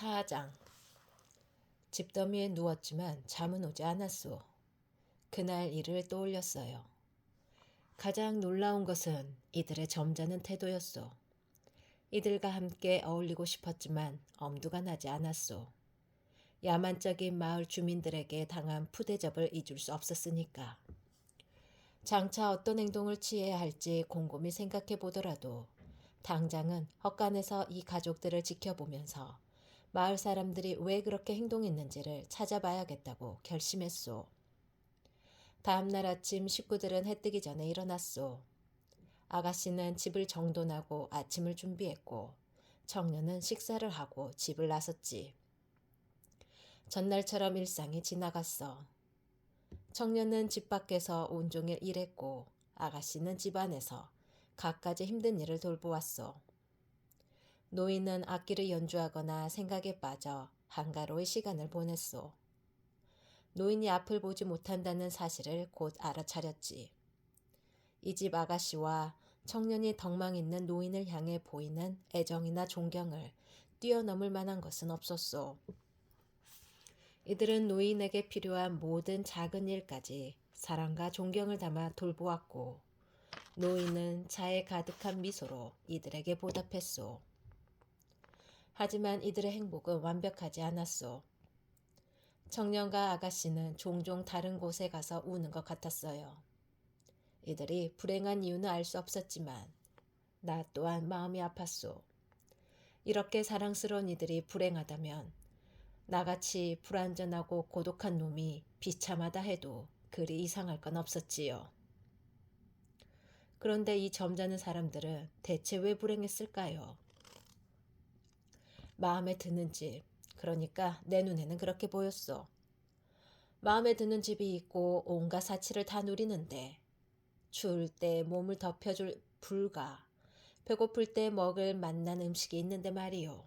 4장. 집더미에 누웠지만 잠은 오지 않았소. 그날 일을 떠올렸어요. 가장 놀라운 것은 이들의 점잖은 태도였소. 이들과 함께 어울리고 싶었지만 엄두가 나지 않았소. 야만적인 마을 주민들에게 당한 푸대접을 잊을 수 없었으니까. 장차 어떤 행동을 취해야 할지 곰곰이 생각해 보더라도 당장은 헛간에서 이 가족들을 지켜보면서 마을 사람들이 왜 그렇게 행동했는지를 찾아봐야겠다고 결심했소. 다음날 아침 식구들은 해 뜨기 전에 일어났소. 아가씨는 집을 정돈하고 아침을 준비했고 청년은 식사를 하고 집을 나섰지. 전날처럼 일상이 지나갔어. 청년은 집 밖에서 온종일 일했고 아가씨는 집 안에서 갖가지 힘든 일을 돌보았어. 노인은 악기를 연주하거나 생각에 빠져 한가로이 시간을 보냈소. 노인이 앞을 보지 못한다는 사실을 곧 알아차렸지. 이 집 아가씨와 청년이 덕망 있는 노인을 향해 보이는 애정이나 존경을 뛰어넘을 만한 것은 없었소. 이들은 노인에게 필요한 모든 작은 일까지 사랑과 존경을 담아 돌보았고 노인은 차에 가득한 미소로 이들에게 보답했소. 하지만 이들의 행복은 완벽하지 않았소. 청년과 아가씨는 종종 다른 곳에 가서 우는 것 같았어요. 이들이 불행한 이유는 알 수 없었지만 나 또한 마음이 아팠소. 이렇게 사랑스러운 이들이 불행하다면 나같이 불완전하고 고독한 놈이 비참하다 해도 그리 이상할 건 없었지요. 그런데 이 점잖은 사람들은 대체 왜 불행했을까요? 마음에 드는 집, 그러니까 내 눈에는 그렇게 보였어. 마음에 드는 집이 있고 온갖 사치를 다 누리는데 추울 때 몸을 덮여줄 불과 배고플 때 먹을 맛난 음식이 있는데 말이요.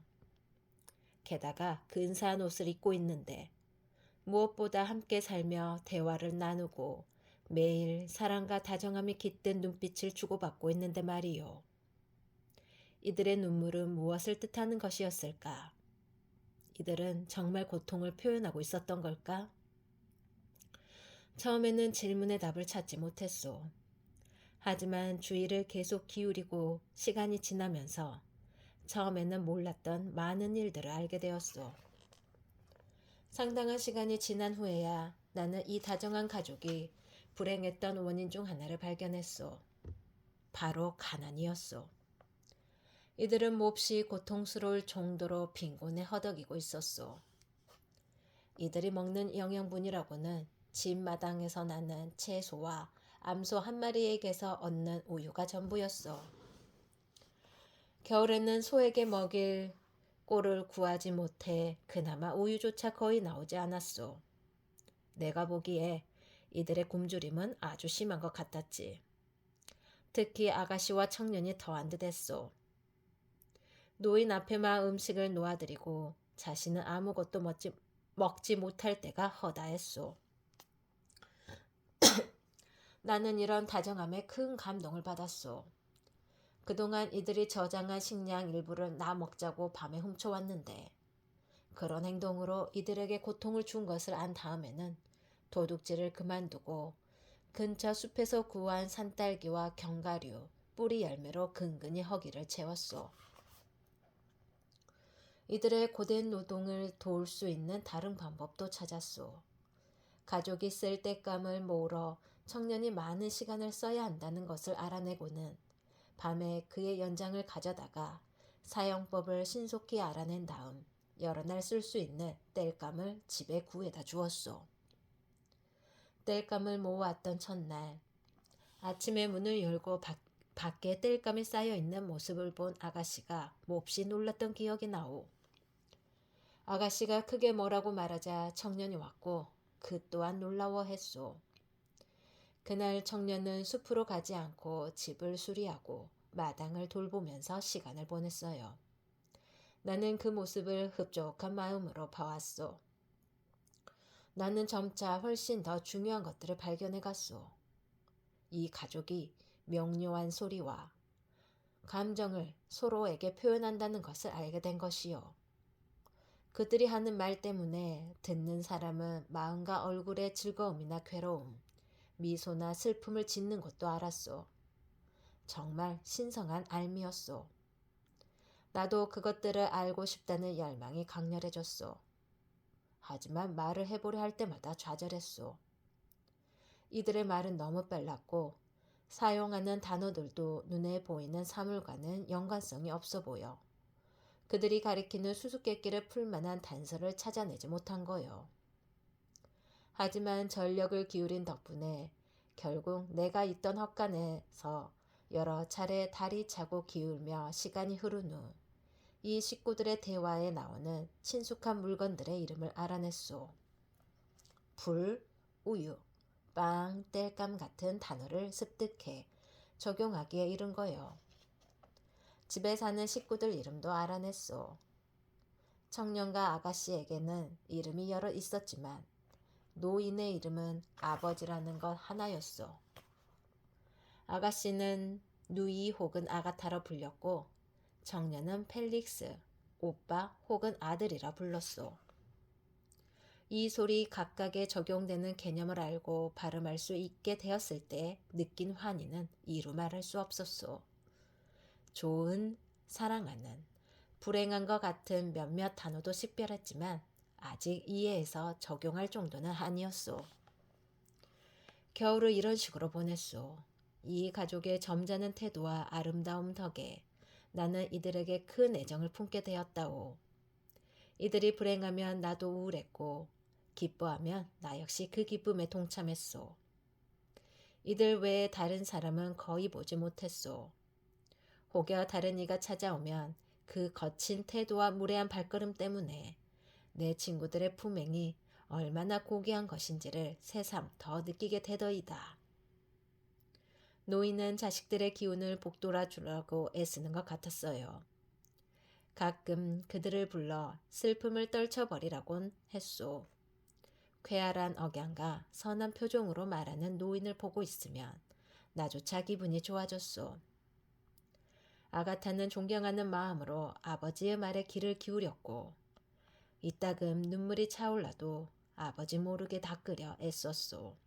게다가 근사한 옷을 입고 있는데 무엇보다 함께 살며 대화를 나누고 매일 사랑과 다정함이 깃든 눈빛을 주고받고 있는데 말이요. 이들의 눈물은 무엇을 뜻하는 것이었을까? 이들은 정말 고통을 표현하고 있었던 걸까? 처음에는 질문의 답을 찾지 못했소. 하지만 주의를 계속 기울이고 시간이 지나면서 처음에는 몰랐던 많은 일들을 알게 되었소. 상당한 시간이 지난 후에야 나는 이 다정한 가족이 불행했던 원인 중 하나를 발견했소. 바로 가난이었소. 이들은 몹시 고통스러울 정도로 빈곤에 허덕이고 있었소. 이들이 먹는 영양분이라고는 집 마당에서 나는 채소와 암소 한 마리에게서 얻는 우유가 전부였소. 겨울에는 소에게 먹일 꼴을 구하지 못해 그나마 우유조차 거의 나오지 않았소. 내가 보기에 이들의 굶주림은 아주 심한 것 같았지. 특히 아가씨와 청년이 더한 듯 했소. 노인 앞에만 음식을 놓아드리고 자신은 아무것도 먹지 못할 때가 허다했소. 나는 이런 다정함에 큰 감동을 받았소. 그동안 이들이 저장한 식량 일부를 나 먹자고 밤에 훔쳐왔는데 그런 행동으로 이들에게 고통을 준 것을 안 다음에는 도둑질을 그만두고 근처 숲에서 구한 산딸기와 견과류, 뿌리 열매로 근근히 허기를 채웠소. 이들의 고된 노동을 도울 수 있는 다른 방법도 찾았소. 가족이 쓸 땔감을 모으러 청년이 많은 시간을 써야 한다는 것을 알아내고는 밤에 그의 연장을 가져다가 사용법을 신속히 알아낸 다음 여러 날 쓸 수 있는 땔감을 집에 구해다 주었소. 땔감을 모아왔던 첫날 아침에 문을 열고 밖에 땔감이 쌓여있는 모습을 본 아가씨가 몹시 놀랐던 기억이 나오. 아가씨가 크게 뭐라고 말하자 청년이 왔고 그 또한 놀라워했소. 그날 청년은 숲으로 가지 않고 집을 수리하고 마당을 돌보면서 시간을 보냈어요. 나는 그 모습을 흡족한 마음으로 봐왔소. 나는 점차 훨씬 더 중요한 것들을 발견해 갔소. 이 가족이 명료한 소리와 감정을 서로에게 표현한다는 것을 알게 된 것이요. 그들이 하는 말 때문에 듣는 사람은 마음과 얼굴의 즐거움이나 괴로움, 미소나 슬픔을 짓는 것도 알았소. 정말 신성한 알미였소. 나도 그것들을 알고 싶다는 열망이 강렬해졌소. 하지만 말을 해보려 할 때마다 좌절했소. 이들의 말은 너무 빨랐고 사용하는 단어들도 눈에 보이는 사물과는 연관성이 없어 보여 그들이 가리키는 수수께끼를 풀 만한 단서를 찾아내지 못한 거요. 하지만 전력을 기울인 덕분에 결국 내가 있던 헛간에서 여러 차례 다리 차고 기울며 시간이 흐른 후 이 식구들의 대화에 나오는 친숙한 물건들의 이름을 알아냈소. 불, 우유, 빵, 땔감 같은 단어를 습득해 적용하기에 이른 거요. 집에 사는 식구들 이름도 알아냈소. 청년과 아가씨에게는 이름이 여러 있었지만 노인의 이름은 아버지라는 것 하나였소. 아가씨는 누이 혹은 아가타로 불렸고 청년은 펠릭스, 오빠 혹은 아들이라 불렀소. 이 소리 각각에 적용되는 개념을 알고 발음할 수 있게 되었을 때 느낀 환희는 이루 말할 수 없었소. 좋은, 사랑하는, 불행한 것 같은 몇몇 단어도 식별했지만 아직 이해해서 적용할 정도는 아니었소. 겨울을 이런 식으로 보냈소. 이 가족의 점잖은 태도와 아름다움 덕에 나는 이들에게 큰 애정을 품게 되었다오. 이들이 불행하면 나도 우울했고 기뻐하면 나 역시 그 기쁨에 동참했소. 이들 외에 다른 사람은 거의 보지 못했소. 혹여 다른 이가 찾아오면 그 거친 태도와 무례한 발걸음 때문에 내 친구들의 품행이 얼마나 고귀한 것인지를 새삼 더 느끼게 되더이다. 노인은 자식들의 기운을 북돋아 주려고 애쓰는 것 같았어요. 가끔 그들을 불러 슬픔을 떨쳐버리라곤 했소. 쾌활한 억양과 선한 표정으로 말하는 노인을 보고 있으면 나조차 기분이 좋아졌소. 아가타는 존경하는 마음으로 아버지의 말에 귀를 기울였고 이따금 눈물이 차올라도 아버지 모르게 닦으려 애썼소.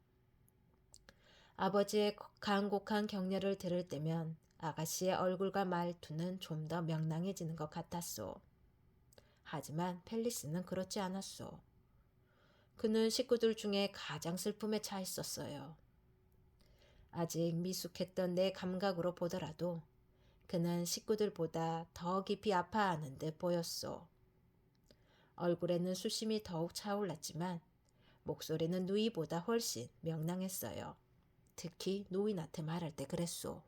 아버지의 간곡한 격려를 들을 때면 아가씨의 얼굴과 말투는 좀 더 명랑해지는 것 같았소. 하지만 펠리스는 그렇지 않았소. 그는 식구들 중에 가장 슬픔에 차 있었어요. 아직 미숙했던 내 감각으로 보더라도 그는 식구들보다 더 깊이 아파하는 듯 보였소. 얼굴에는 수심이 더욱 차올랐지만 목소리는 누이보다 훨씬 명랑했어요. 특히 노인한테 말할 때 그랬소.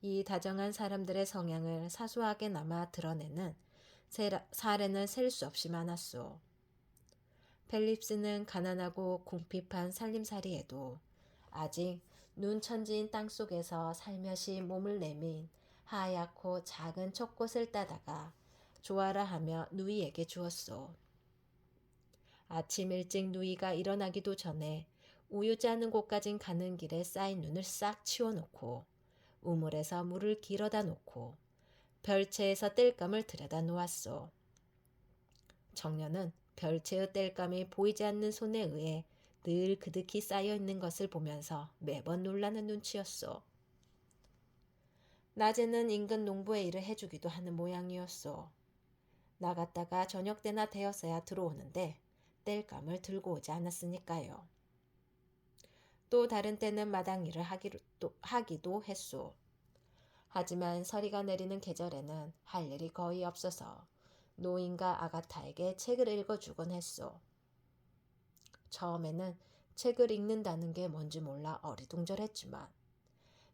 이 다정한 사람들의 성향을 사소하게나마 드러내는 사례는 셀 수 없이 많았소. 펠립스는 가난하고 궁핍한 살림살이에도 아직 눈천지인 땅속에서 살며시 몸을 내민 하얗고 작은 촛꽃을 따다가 좋아라 하며 누이에게 주었소. 아침 일찍 누이가 일어나기도 전에 우유 짜는 곳까진 가는 길에 쌓인 눈을 싹 치워놓고 우물에서 물을 길어다 놓고 별채에서 땔감을 들여다 놓았소. 청년은 별채의 땔감이 보이지 않는 손에 의해 늘 그득히 쌓여 있는 것을 보면서 매번 놀라는 눈치였소. 낮에는 인근 농부의 일을 해주기도 하는 모양이었소. 나갔다가 저녁 때나 되어서야 들어오는데 땔감을 들고 오지 않았으니까요. 또 다른 때는 마당 일을 하기도 했소. 하지만 서리가 내리는 계절에는 할 일이 거의 없어서 노인과 아가타에게 책을 읽어주곤 했소. 처음에는 책을 읽는다는 게 뭔지 몰라 어리둥절했지만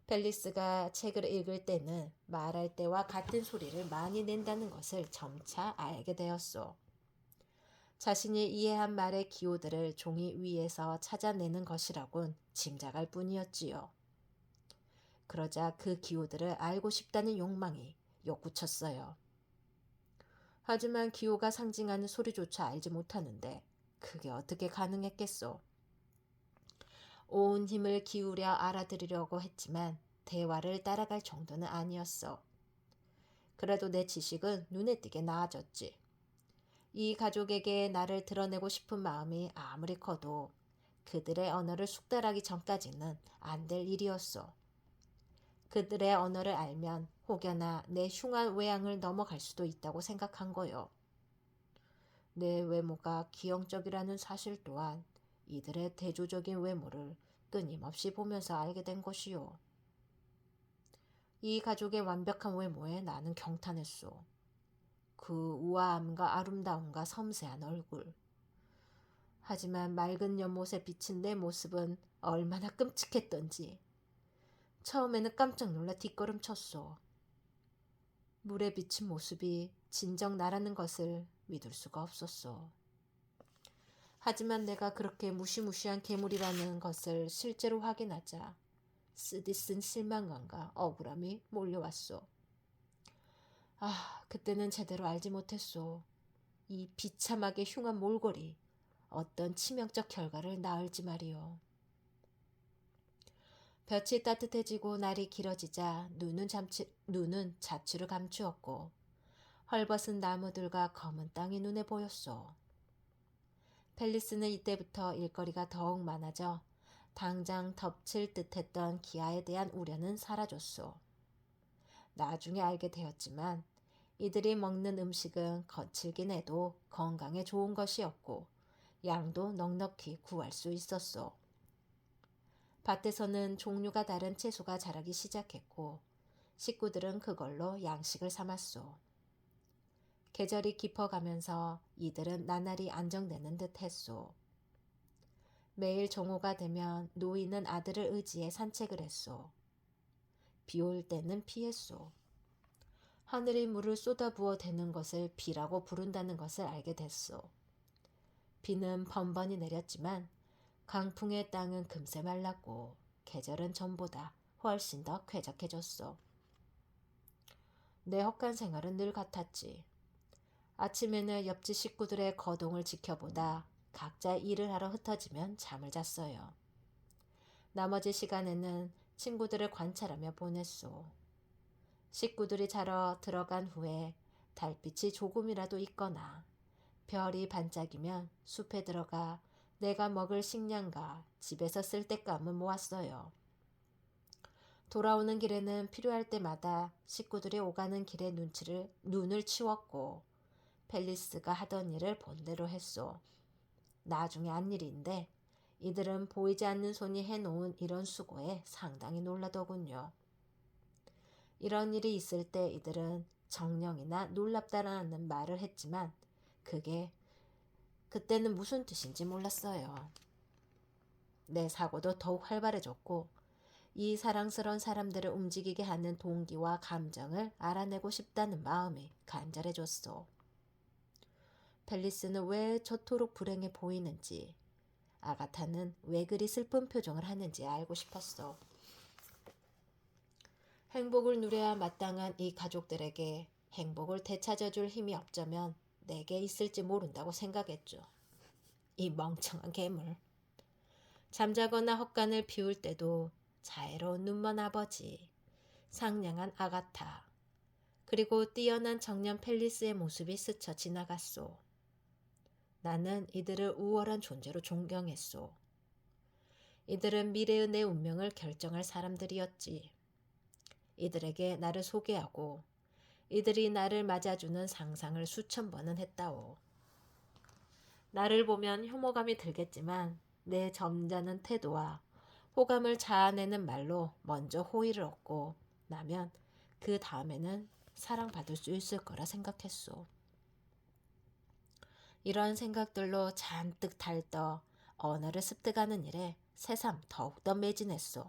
펠리스가 책을 읽을 때는 말할 때와 같은 소리를 많이 낸다는 것을 점차 알게 되었소. 자신이 이해한 말의 기호들을 종이 위에서 찾아내는 것이라곤 짐작할 뿐이었지요. 그러자 그 기호들을 알고 싶다는 욕망이 욕구쳤어요. 하지만 기호가 상징하는 소리조차 알지 못하는데 그게 어떻게 가능했겠소. 온 힘을 기울여 알아들으려고 했지만 대화를 따라갈 정도는 아니었어. 그래도 내 지식은 눈에 띄게 나아졌지. 이 가족에게 나를 드러내고 싶은 마음이 아무리 커도 그들의 언어를 숙달하기 전까지는 안 될 일이었어. 그들의 언어를 알면 혹여나 내 흉한 외양을 넘어갈 수도 있다고 생각한 거요. 내 외모가 기형적이라는 사실 또한 이들의 대조적인 외모를 끊임없이 보면서 알게 된 것이요. 이 가족의 완벽한 외모에 나는 경탄했소. 그 우아함과 아름다움과 섬세한 얼굴. 하지만 맑은 연못에 비친 내 모습은 얼마나 끔찍했던지. 처음에는 깜짝 놀라 뒷걸음쳤소. 물에 비친 모습이 진정 나라는 것을 믿을 수가 없었소. 하지만 내가 그렇게 무시무시한 괴물이라는 것을 실제로 확인하자 쓰디쓴 실망감과 억울함이 몰려왔소. 그때는 제대로 알지 못했소. 이 비참하게 흉한 몰골이 어떤 치명적 결과를 낳을지 말이오. 볕이 따뜻해지고 날이 길어지자 눈은 자취를 감추었고 헐벗은 나무들과 검은 땅이 눈에 보였소. 펠리스는 이때부터 일거리가 더욱 많아져 당장 덮칠 듯했던 기아에 대한 우려는 사라졌소. 나중에 알게 되었지만 이들이 먹는 음식은 거칠긴 해도 건강에 좋은 것이었고 양도 넉넉히 구할 수 있었소. 밭에서는 종류가 다른 채소가 자라기 시작했고 식구들은 그걸로 양식을 삼았소. 계절이 깊어가면서 이들은 나날이 안정되는 듯 했소. 매일 정오가 되면 노인은 아들을 의지해 산책을 했소. 비 올 때는 피했소. 하늘이 물을 쏟아부어 대는 것을 비라고 부른다는 것을 알게 됐소. 비는 번번이 내렸지만 강풍의 땅은 금세 말랐고 계절은 전보다 훨씬 더 쾌적해졌소. 내 헛간 생활은 늘 같았지. 아침에는 옆집 식구들의 거동을 지켜보다 각자 일을 하러 흩어지면 잠을 잤어요. 나머지 시간에는 친구들을 관찰하며 보냈소. 식구들이 자러 들어간 후에 달빛이 조금이라도 있거나 별이 반짝이면 숲에 들어가 내가 먹을 식량과 집에서 쓸 때감을 모았어요. 돌아오는 길에는 필요할 때마다 식구들이 오가는 길에 눈을 치웠고 펠리스가 하던 일을 본대로 했소. 나중에 한 일인데 이들은 보이지 않는 손이 해놓은 이런 수고에 상당히 놀라더군요. 이런 일이 있을 때 이들은 정령이나 놀랍다라는 말을 했지만 그때는 무슨 뜻인지 몰랐어요. 내 사고도 더욱 활발해졌고 이 사랑스러운 사람들을 움직이게 하는 동기와 감정을 알아내고 싶다는 마음이 간절해졌소. 펠리스는 왜 저토록 불행해 보이는지, 아가타는 왜 그리 슬픈 표정을 하는지 알고 싶었어. 행복을 누려야 마땅한 이 가족들에게 행복을 되찾아줄 힘이 없자면 내게 있을지 모른다고 생각했죠. 이 멍청한 괴물. 잠자거나 헛간을 비울 때도 자애로운 눈먼 아버지, 상냥한 아가타, 그리고 뛰어난 청년 펠리스의 모습이 스쳐 지나갔소. 나는 이들을 우월한 존재로 존경했소. 이들은 미래의 내 운명을 결정할 사람들이었지. 이들에게 나를 소개하고 이들이 나를 맞아주는 상상을 수천 번은 했다오. 나를 보면 혐오감이 들겠지만 내 점잖은 태도와 호감을 자아내는 말로 먼저 호의를 얻고 나면 그 다음에는 사랑받을 수 있을 거라 생각했소. 이런 생각들로 잔뜩 달떠 언어를 습득하는 일에 새삼 더욱더 매진했소.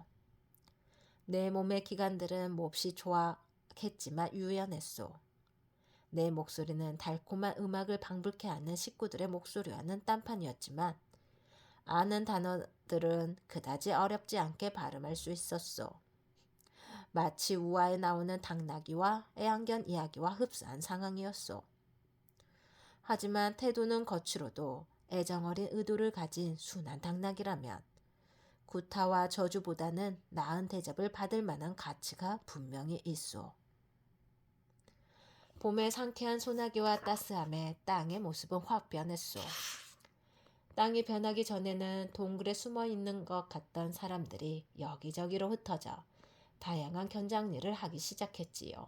내 몸의 기관들은 몹시 좋아했지만 유연했소. 내 목소리는 달콤한 음악을 방불케 하는 식구들의 목소리와는 딴판이었지만 아는 단어들은 그다지 어렵지 않게 발음할 수 있었소. 마치 우화에 나오는 당나귀와 애완견 이야기와 흡사한 상황이었소. 하지만 태도는 거칠어도 애정어린 의도를 가진 순한 당나귀라면 구타와 저주보다는 나은 대접을 받을 만한 가치가 분명히 있소. 봄의 상쾌한 소나기와 따스함에 땅의 모습은 확 변했소. 땅이 변하기 전에는 동굴에 숨어 있는 것 같던 사람들이 여기저기로 흩어져 다양한 견장일을 하기 시작했지요.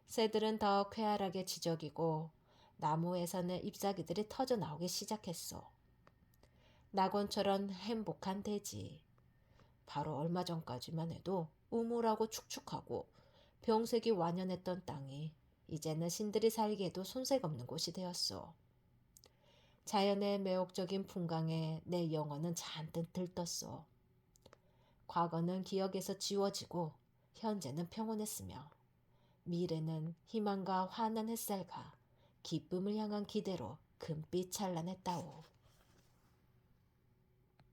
새들은 더 쾌활하게 지저귀고 나무에서는 잎사귀들이 터져 나오기 시작했소. 낙원처럼 행복한 대지. 바로 얼마 전까지만 해도 우물하고 축축하고 병색이 완연했던 땅이 이제는 신들이 살기에도 손색 없는 곳이 되었소. 자연의 매혹적인 풍광에 내 영혼은 잔뜩 들떴소. 과거는 기억에서 지워지고 현재는 평온했으며 미래는 희망과 환한 햇살과 기쁨을 향한 기대로 금빛 찬란했다오.